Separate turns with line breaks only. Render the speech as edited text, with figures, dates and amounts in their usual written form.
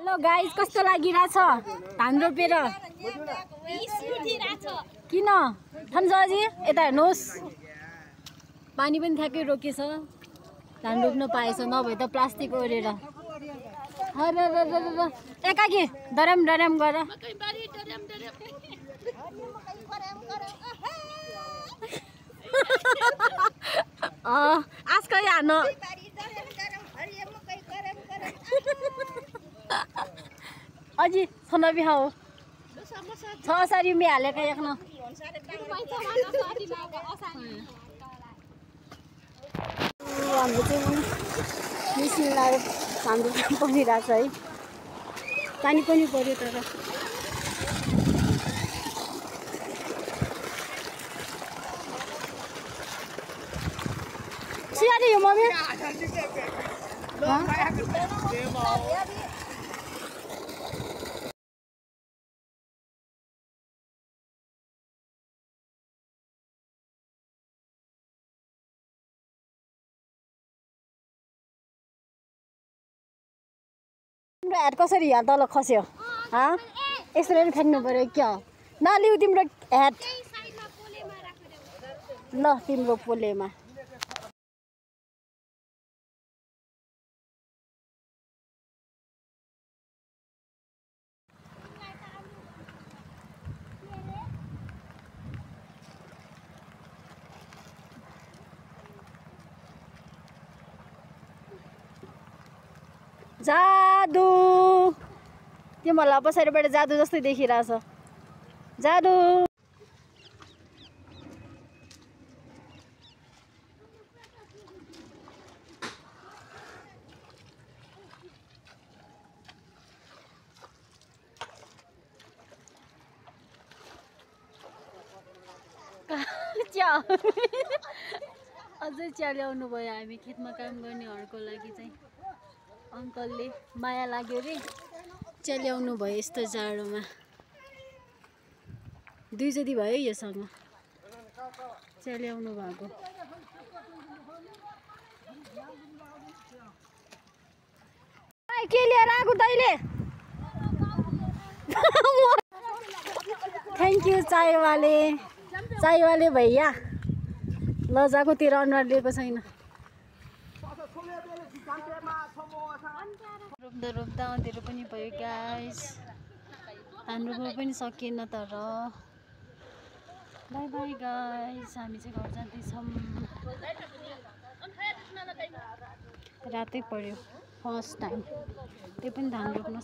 Hello guys, कस्तो लागिरहेछ धान रोपेर? किन थन्जाजी यता हेर्नुहोस्, पानी पनि ठ्याक्कै रोकेछ, धान रोप्न पाएछ, नभए त प्लास्टिक ओरेर। एकाकी डराम डराम गर। आजकल हान अजी सोना भी हो 6 सारी में हालेको एक न हाम्रो चाहिँ मिसिन लगाएर हाम्रो परिरहेछ है। पानी पनि पर्यो तर सियारी हो मम्मी। तिम्रो हेड कसरी यहाँ तल खस्यो? यसरी पनि फ्याँक्नु पर्यो क्या? नलिउ तिम्रो हेड ल तिम्रो पोलेमा। जादु त्यो मलाई पछाडिबाट जादु जस्तै देखिरहेछ। जादु अझै चिया ल्याउनु भयो। हामी खेतमा काम गर्नेहरूको लागि चाहिँ अङ्कलले माया लाग्यो रे, चिया ल्याउनु भयो यस्तो जाडोमा। 2 जति भयो योसँग चिया ल्याउनु भएको। के लिएर आएको तैँले? थ्याङ्क यू चायवाले भैया। लजाको तेरो अनुहार लिएको छैन। रोप्दा रोप्दा अँधेरो पनि भयो गाइस। धान रोप्नु पनि सकिएन तर। बाई बाई गाइस, हामी चाहिँ घर जाँदैछौँ। रातै पर्यो फर्स्ट टाइम, त्यो पनि धान रोप्न